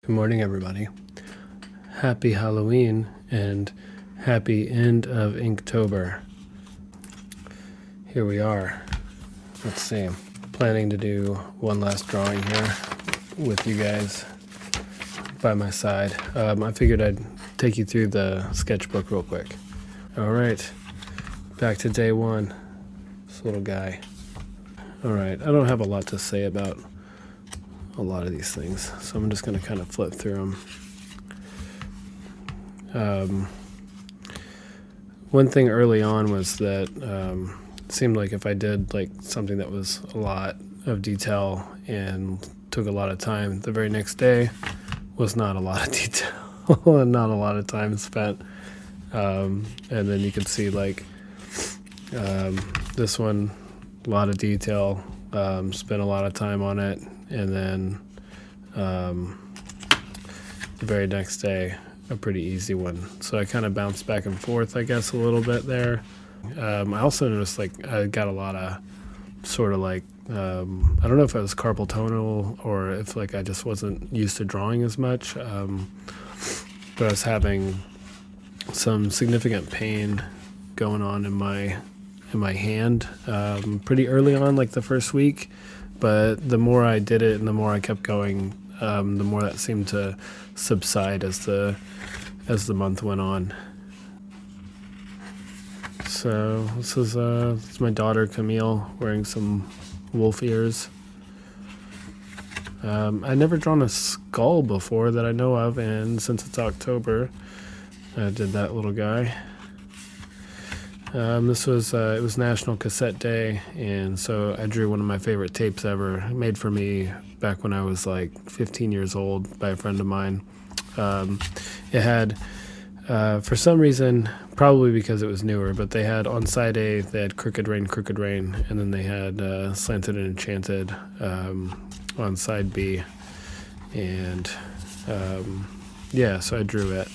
Good morning, everybody. Happy Halloween and happy end of Inktober. Here we are. Let's see. Planning to do one last drawing here with you guys by my side. I figured I'd take you through the sketchbook real quick. All right. Back to day one. This little guy. All right. I don't have a lot to say about a lot of these things, so I'm just going to kind of flip through them. One thing early on was that it seemed like if I did like something that was a lot of detail and took a lot of time, the very next day was not a lot of detail and not a lot of time spent. And then you could see like this one, a lot of detail, spent a lot of time on it. And then the very next day, a pretty easy one. So I kind of bounced back and forth, I guess, a little bit there. I also noticed like I got a lot of sort of like, I don't know if it was carpal tunnel or if like I just wasn't used to drawing as much. But I was having some significant pain going on in my hand pretty early on, like the first week. But the more I did it and the more I kept going, the more that seemed to subside as the month went on. So this is my daughter Camille wearing some wolf ears. I'd never drawn a skull before that I know of, and since it's October, I did that little guy. This was it was National Cassette Day, and so I drew one of my favorite tapes ever, made for me back when I was like 15 years old by a friend of mine. It had, for some reason, probably because it was newer, but they had on side A, they had Crooked Rain, and then they had Slanted and Enchanted on side B, and yeah, so I drew it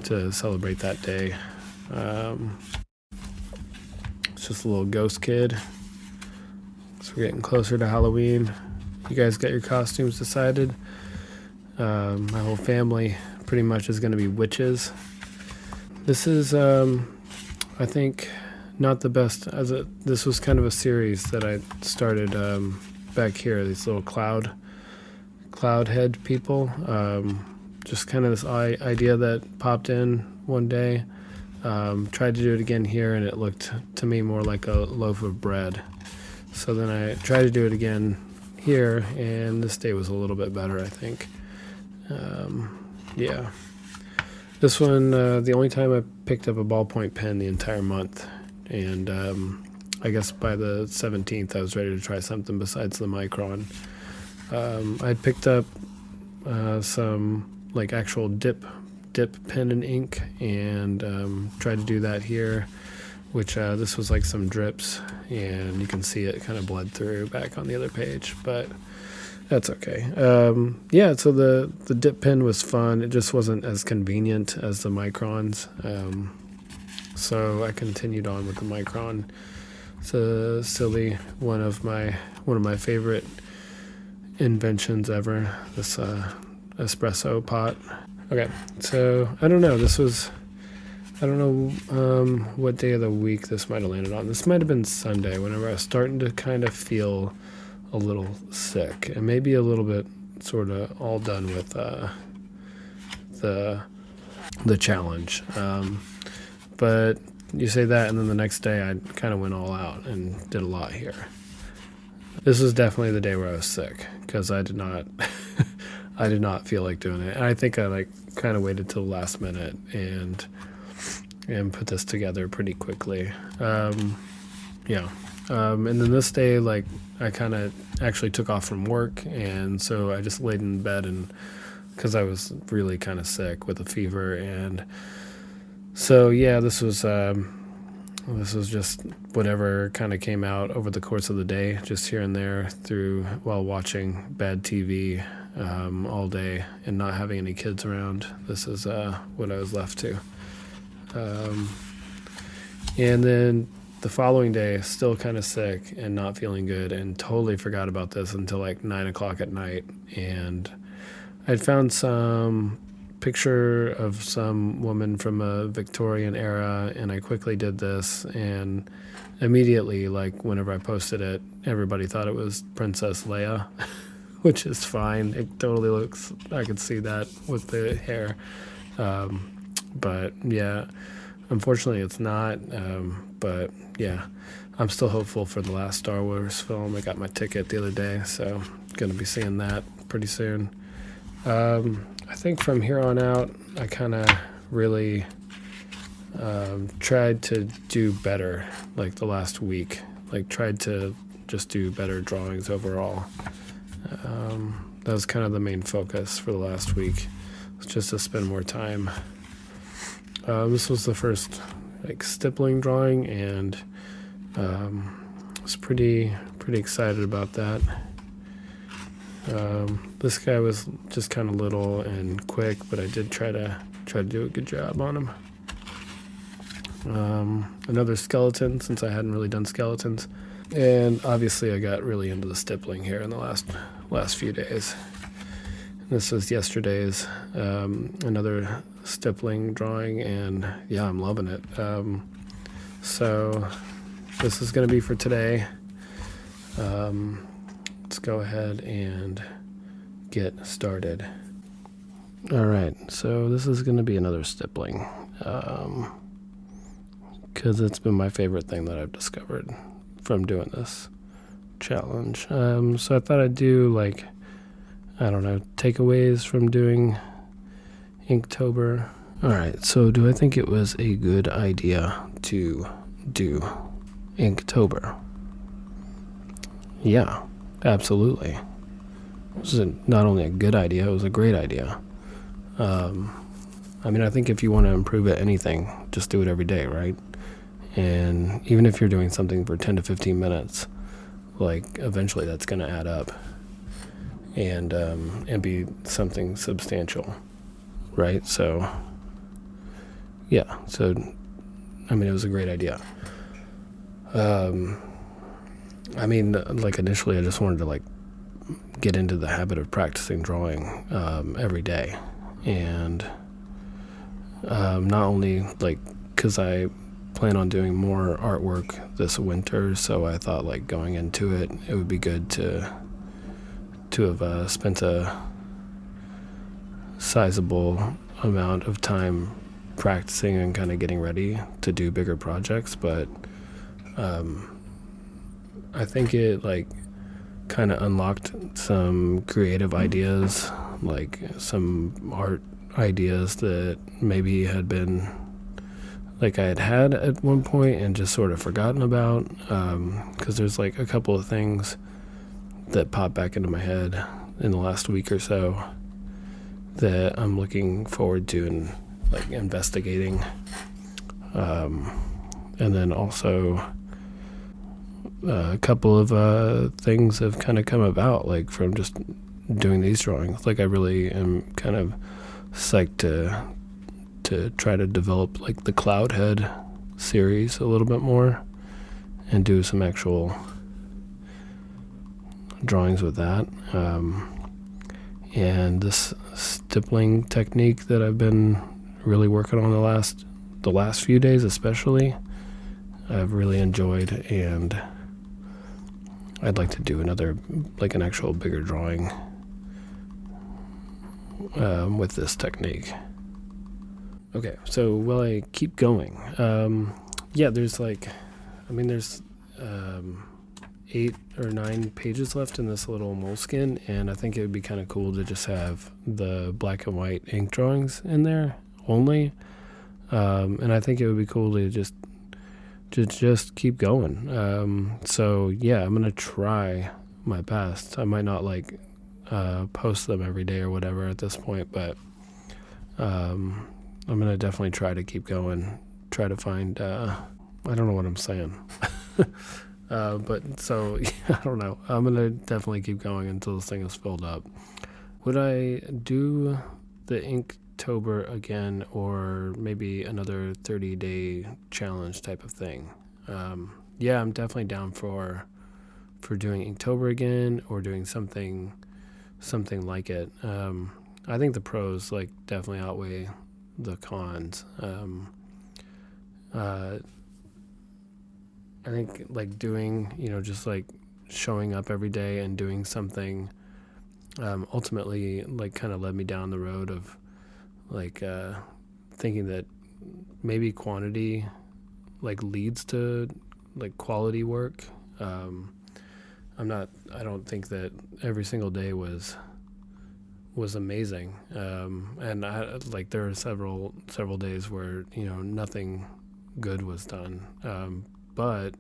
to celebrate that day. It's just a little ghost kid. So we're getting closer to Halloween. You guys got your costumes decided? My whole family pretty much is going to be witches. This is, I think, not the best. This was kind of a series that I started back here. These little cloud head people. Just kind of this idea that popped in one day. Tried to do it again here, and it looked to me more like a loaf of bread. So then I tried to do it again here, and this day was a little bit better, I think. Yeah. This one, the only time I picked up a ballpoint pen the entire month, and I guess by the 17th I was ready to try something besides the Micron. I'd picked up some like actual dip pen and ink, and tried to do that here, which this was like some drips, and you can see it kind of bled through back on the other page, but that's okay. Yeah, so the dip pen was fun. It just wasn't as convenient as the Microns, so I continued on with the Micron. It's a silly one of my favorite inventions ever, this espresso pot. Okay, so I don't know. I don't know what day of the week this might have landed on. This might have been Sunday, whenever I was starting to kind of feel a little sick, and maybe a little bit sort of all done with the challenge. But you say that, and then the next day I kind of went all out and did a lot here. This was definitely the day where I was sick, because I did not I did not feel like doing it. And I think I like kind of waited till the last minute and put this together pretty quickly. Yeah. And then this day, like, I kind of actually took off from work, and so I just laid in bed, and because I was really kind of sick with a fever, and so yeah, this was just whatever kind of came out over the course of the day, just here and there while watching bad TV all day and not having any kids around. This is what I was left to. And then the following day, still kind of sick and not feeling good, and totally forgot about this until like 9 o'clock at night. And I'd found some picture of some woman from a Victorian era, and I quickly did this, and immediately, like whenever I posted it, everybody thought it was Princess Leia, which is fine. It totally looks, I could see that with the hair. But yeah, unfortunately it's not. But yeah, I'm still hopeful for the last Star Wars film. I got my ticket the other day, so gonna be seeing that pretty soon. I think from here on out, I kind of really tried to do better, like the last week. Like tried to just do better drawings overall. That was kind of the main focus for the last week. It's just to spend more time. This was the first like stippling drawing, and I was pretty excited about that. This guy was just kind of little and quick, but I did try to do a good job on him. Another skeleton, since I hadn't really done skeletons, and obviously I got really into the stippling here in the last few days. This was yesterday's another stippling drawing, and yeah, I'm loving it. So this is going to be for today. Let's go ahead and get started. All right, so this is going to be another stippling, because it's been my favorite thing that I've discovered from doing this challenge. So I thought I'd do like, I don't know, takeaways from doing Inktober. All right, so do I think it was a good idea to do Inktober? Yeah, absolutely. It was not only a good idea, it was a great idea. I mean, I think if you want to improve at anything, just do it every day, right? And even if you're doing something for 10 to 15 minutes, like eventually that's going to add up and be something substantial, right? So, yeah. So, I mean, it was a great idea. I mean, like initially I just wanted to like get into the habit of practicing drawing every day. And not only like because I plan on doing more artwork this winter, so I thought like going into it would be good to have spent a sizable amount of time practicing and kind of getting ready to do bigger projects. But I think it like kind of unlocked some creative ideas, like some art ideas that maybe had been like I had at one point and just sort of forgotten about, because there's like a couple of things that popped back into my head in the last week or so that I'm looking forward to and like investigating, and then also a couple of things have kind of come about like from just doing these drawings. Like I really am kind of psyched to try to develop like the cloud head series a little bit more and do some actual drawings with that. And this stippling technique that I've been really working on the last few days especially, I've really enjoyed, and I'd like to do another, like an actual bigger drawing with this technique. Okay, so will I keep going? Yeah, there's like, I mean, there's 8 or 9 pages left in this little moleskin, and I think it would be kind of cool to just have the black and white ink drawings in there only. And I think it would be cool to just keep going. So yeah, I'm gonna try my best. I might not like post them every day or whatever at this point, but I'm gonna definitely try to keep going. Try to find I don't know what I'm saying. But so yeah, I don't know. I'm gonna definitely keep going until this thing is filled up. Would I do the Inktober again, or maybe another 30-day challenge type of thing? Yeah, I'm definitely down for doing Inktober again, or doing something like it. I think the pros like definitely outweigh the cons. Uh, I think like doing, just like showing up every day and doing something, ultimately like kind of led me down the road of like thinking that maybe quantity like leads to like quality work. Um, I don't think that every single day was amazing. And I like there were several days where nothing good was done. But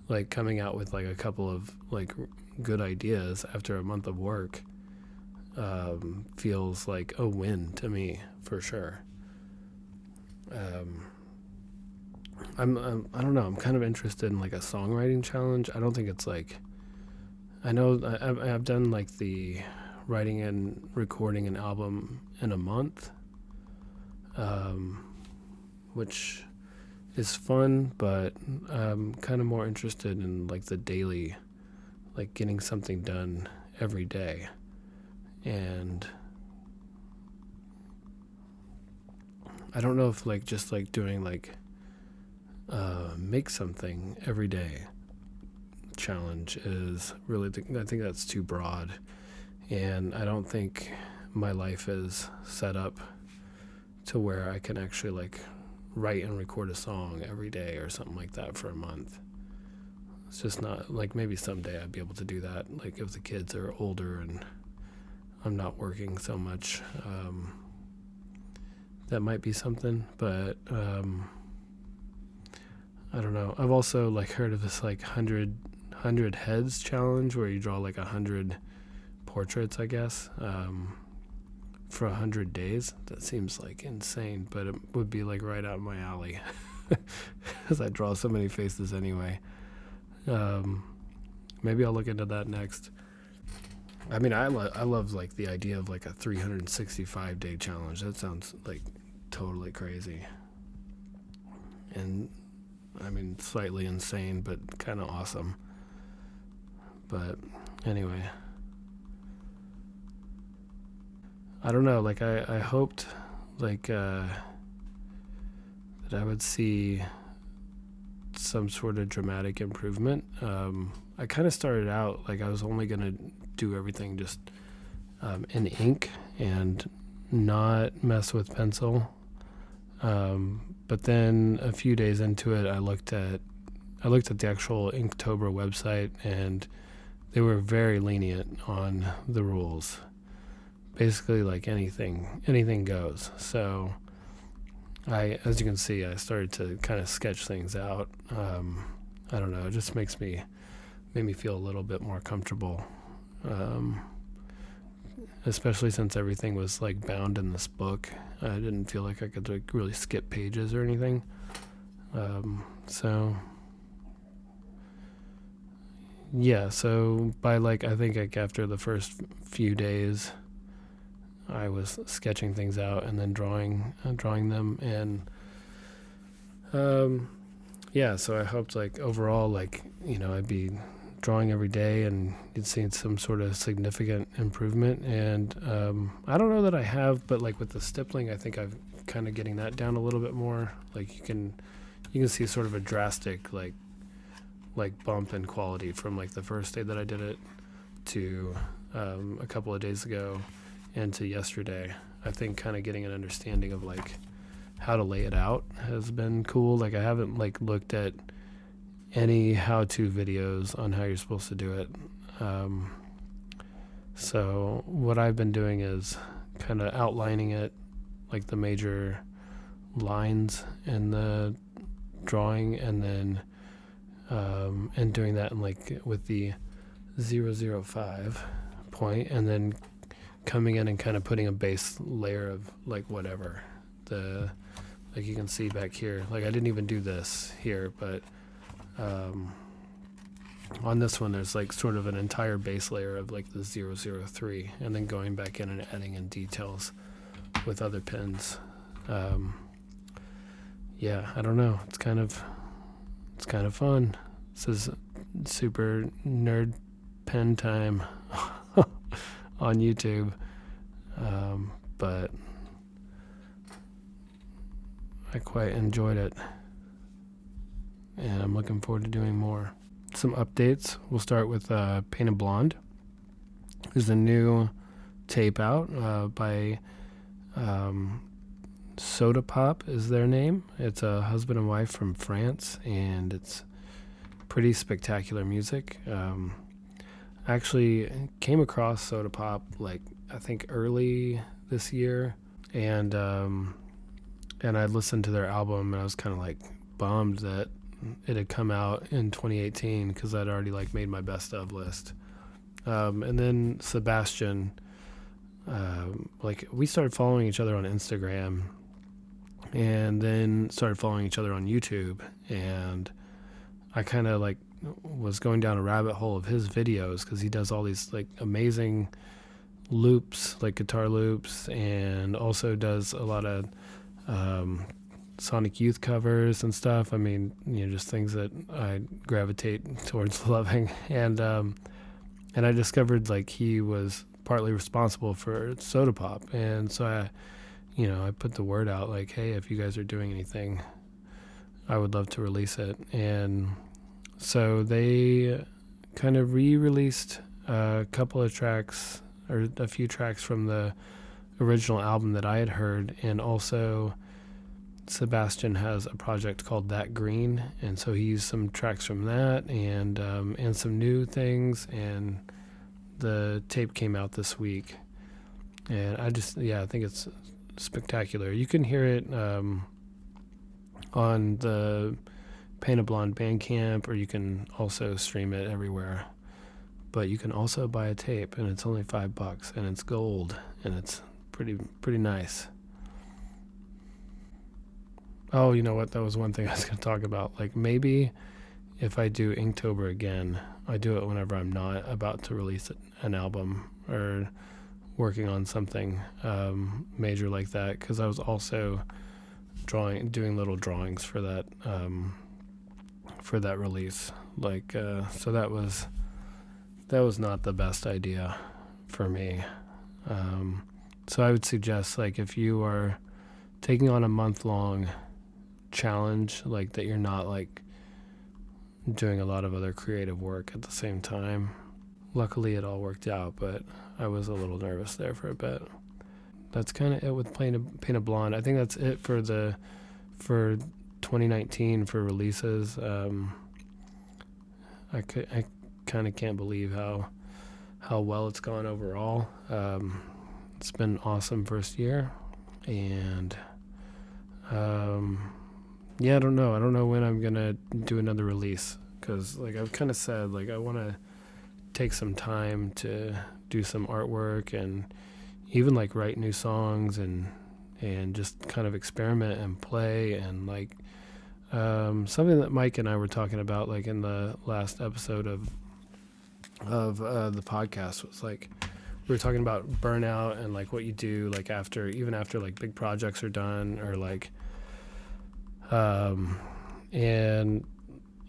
like coming out with like a couple of like good ideas after a month of work feels like a win to me for sure. I don't know. I'm kind of interested in like a songwriting challenge. I don't think it's like I know I've done like the writing and recording an album in a month, which is fun, but I'm kind of more interested in like the daily, like getting something done every day. And I don't know if like just like doing like make something every day challenge is really I think that's too broad, and I don't think my life is set up to where I can actually like write and record a song every day or something like that for a month. It's just not like maybe someday I'd be able to do that, like if the kids are older and I'm not working so much. That might be something, but I don't know. I've also like heard of this like 100 heads challenge where you draw like 100 portraits, I guess, for 100 days. That seems like insane, but it would be like right out my alley because I draw so many faces anyway. Maybe I'll look into that next. I mean, I love like the idea of like a 365-day challenge. That sounds like totally crazy. And I mean, slightly insane, but kind of awesome. But anyway, I don't know. Like I hoped like that I would see some sort of dramatic improvement. I kind of started out like I was only gonna do everything just in ink and not mess with pencil. But then a few days into it, I looked at the actual Inktober website, and they were very lenient on the rules. Basically, like anything goes. So, as you can see, I started to kind of sketch things out. I don't know. It just made me feel a little bit more comfortable. Especially since everything was like bound in this book. I didn't feel like I could like really skip pages or anything. So yeah, so by like I think like after the first few days I was sketching things out and then drawing them, and yeah, so I hoped like overall like I'd be drawing every day and you'd see some sort of significant improvement. And I don't know that I have, but like with the stippling, I think I've kind of getting that down a little bit more. Like you can see sort of a drastic like bump in quality from like the first day that I did it to a couple of days ago and to yesterday. I think kind of getting an understanding of like how to lay it out has been cool. Like I haven't like looked at any how-to videos on how you're supposed to do it. So what I've been doing is kind of outlining it, like the major lines in the drawing, and then and doing that in like with the 005 point, and then coming in and kind of putting a base layer of like whatever like you can see back here. Like I didn't even do this here, but on this one there's like sort of an entire base layer of like the 003, and then going back in and adding in details with other pens. Yeah, I don't know, it's kind of fun. This is super nerd pen time on YouTube. but I quite enjoyed it, and I'm looking forward to doing more. Some updates. We'll start with Painted Blonde. There's a new tape out by Soda Pop is their name. It's a husband and wife from France, and it's pretty spectacular music. I actually came across Soda Pop I think early this year, and I listened to their album, and I was kind of bummed that it had come out in 2018 because I'd already made my best of list. And then Sebastian, we started following each other on Instagram, and then started following each other on YouTube, and I kind of was going down a rabbit hole of his videos because he does all these amazing loops, guitar loops, and also does a lot of Sonic Youth covers and stuff. I mean, just things that I gravitate towards loving, and I discovered he was partly responsible for Soda Pop, and so I put the word out hey, if you guys are doing anything, I would love to release it. And so they kind of re-released a couple of tracks, or a few tracks from the original album that I had heard, and also Sebastian has a project called That Green, and so he used some tracks from that and some new things, and the tape came out this week, and I think it's spectacular. You can hear it on the Painted Blonde Bandcamp, or you can also stream it everywhere. But you can also buy a tape, and it's only $5, and it's gold, and it's pretty nice. Oh, you know what? That was one thing I was going to talk about. Maybe if I do Inktober again, I do it whenever I'm not about to release an album or working on something major like that, because I was also doing little drawings for that release. So that was not the best idea for me. So I would suggest if you are taking on a month-long challenge that you're not doing a lot of other creative work at the same time. Luckily it all worked out, but I was a little nervous there for a bit. That's kind of it with Painted Blonde. I think that's it for 2019 for releases. I kind of can't believe how well it's gone overall. It's been an awesome first year, and I don't know when I'm gonna do another release, because I've kind of said I want to take some time to do some artwork and even write new songs and just kind of experiment and play, and something that Mike and I were talking about in the last episode of the podcast was we were talking about burnout and what you do after big projects are done, or and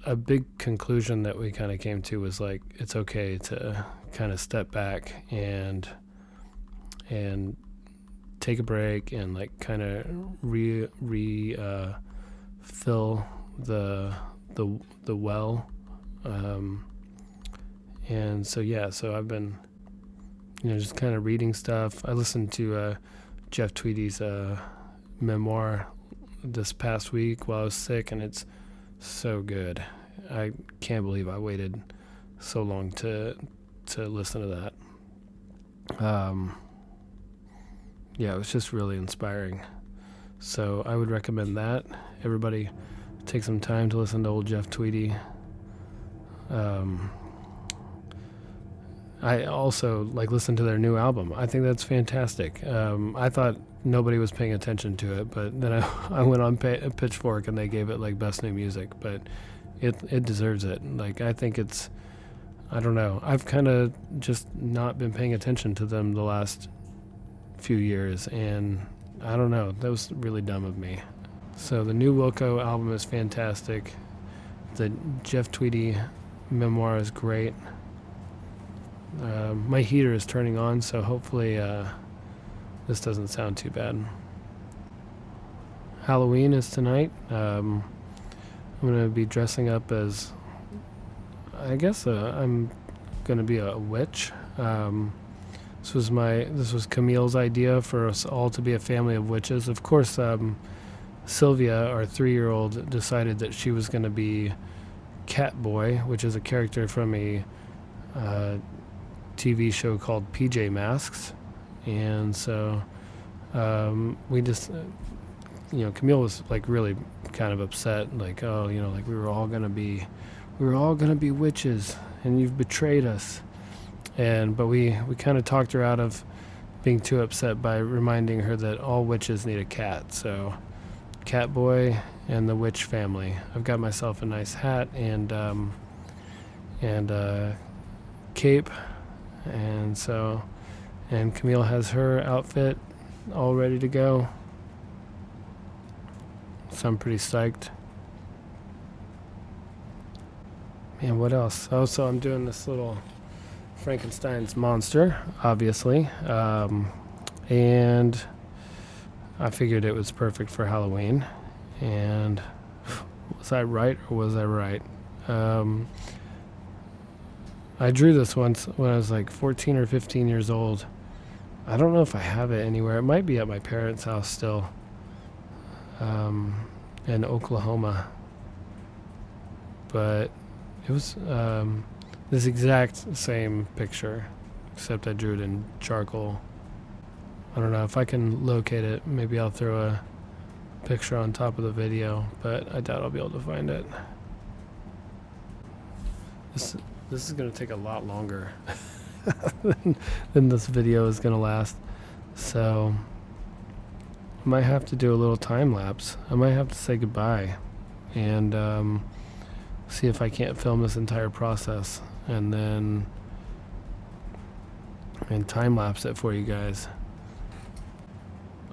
a big conclusion that we kind of came to was it's okay to kind of step back and take a break and kind of fill the well, and so I've been just kind of reading stuff. I listened to Jeff Tweedy's memoir this past week while I was sick, and it's so good. I can't believe I waited so long to listen to that. It was just really inspiring. So I would recommend that. Everybody take some time to listen to old Jeff Tweedy. I also listen to their new album. I think that's fantastic. I thought nobody was paying attention to it, but then I went on Pitchfork and they gave it best new music, but it deserves it. I think it's, I don't know, I've kind of just not been paying attention to them the last few years, and I don't know, that was really dumb of me. So the new Wilco album is fantastic. The Jeff Tweedy memoir is great. My heater is turning on, so hopefully this doesn't sound too bad. Halloween is tonight. I'm gonna be dressing up as, I guess, I'm gonna be a witch. This was Camille's idea for us all to be a family of witches. Of course, Sylvia, our 3-year-old, decided that she was going to be Catboy, which is a character from a TV show called PJ Masks. And so we just, Camille was like really kind of upset, like, oh, like we were all gonna be witches, and you've betrayed us. But we kind of talked her out of being too upset by reminding her that all witches need a cat. So, Catboy and the witch family. I've got myself a nice hat and cape, and Camille has her outfit all ready to go. So I'm pretty psyched. And what else? Oh, so I'm doing this little Frankenstein's monster, obviously, and I figured it was perfect for Halloween. And was I right or was I right? I drew this once when I was like 14 or 15 years old. I don't know if I have it anywhere. It might be at my parents' house still, in Oklahoma. But it was this exact same picture, except I drew it in charcoal. I don't know if I can locate it. Maybe I'll throw a picture on top of the video, but I doubt I'll be able to find it. This is going to take a lot longer than this video is going to last. So I might have to do a little time lapse. I might have to say goodbye and see if I can't film this entire process and then time lapse it for you guys.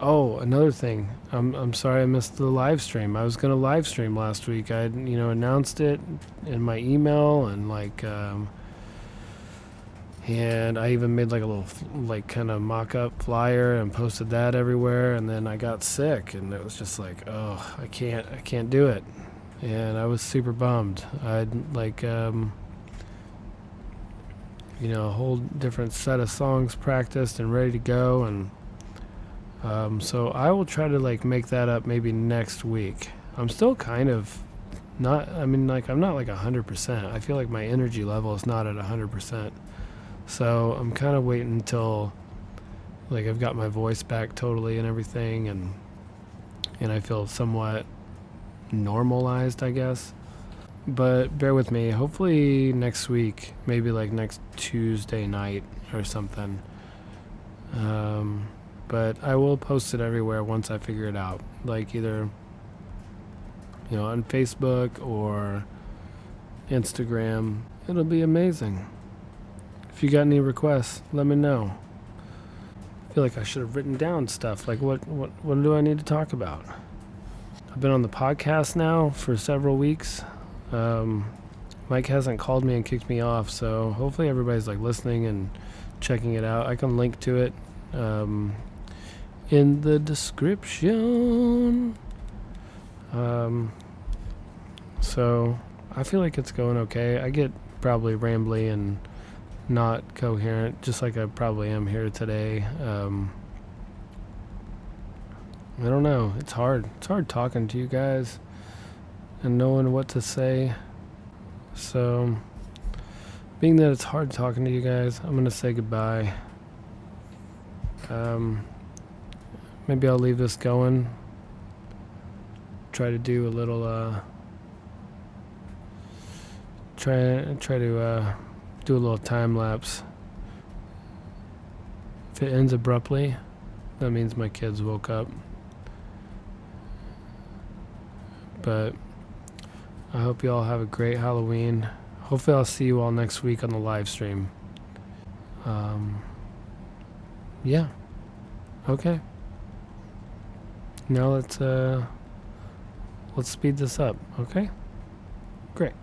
Oh, another thing. I'm sorry I missed the live stream. I was gonna live stream last week. I announced it in my email and and I even made like a little kind of mock-up flyer and posted that everywhere. And then I got sick and it was just like, oh, I can't do it. And I was super bummed. I'd a whole different set of songs practiced and ready to go, and so I will try to make that up maybe next week. I'm still kind of not, I'm not 100%. I feel like my energy level is not at 100%. So I'm kind of waiting until I've got my voice back totally and everything, and I feel somewhat normalized, I guess. But bear with me. Hopefully next week, maybe next Tuesday night or something. But I will post it everywhere once I figure it out. Either on Facebook or Instagram. It'll be amazing. If you got any requests, let me know. I feel like I should have written down stuff. What do I need to talk about? I've been on the podcast now for several weeks. Mike hasn't called me and kicked me off, so hopefully everybody's listening and checking it out. I can link to it in the description. So I feel like it's going okay. I get probably rambly and not coherent, just like I probably am here today. I don't know. It's hard. It's hard talking to you guys and knowing what to say. So, being that it's hard talking to you guys, I'm going to say goodbye. Maybe I'll leave this going. Try to do a little, try to do a little time lapse. If it ends abruptly, that means my kids woke up. But I hope you all have a great Halloween. Hopefully I'll see you all next week on the live stream. Yeah. Okay. Now let's speed this up, okay? Great.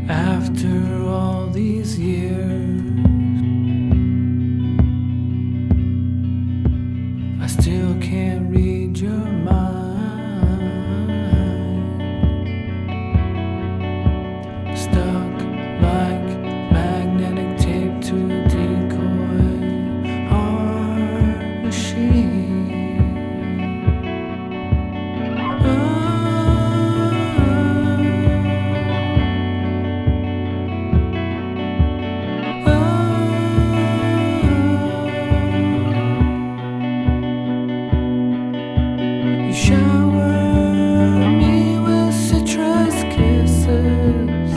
After all these years, I still can't read your mind. Stuck like magnetic tape to a decoy heart machine. You shower me with citrus kisses,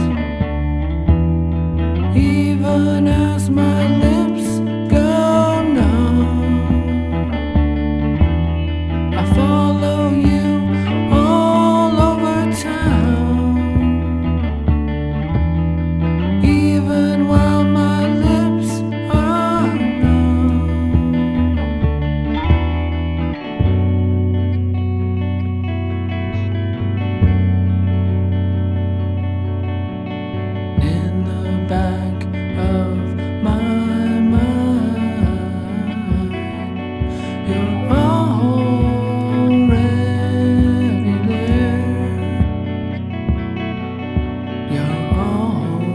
even as my lips go numb. I follow you all over town, even while my lips are numb. In the back of my mind, you're already there. You're always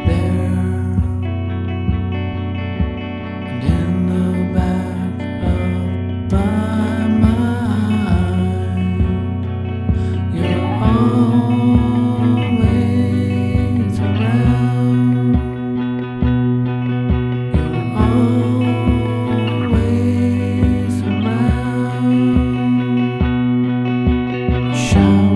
there. And in the back of my mind, you're always around. You're always around. Shower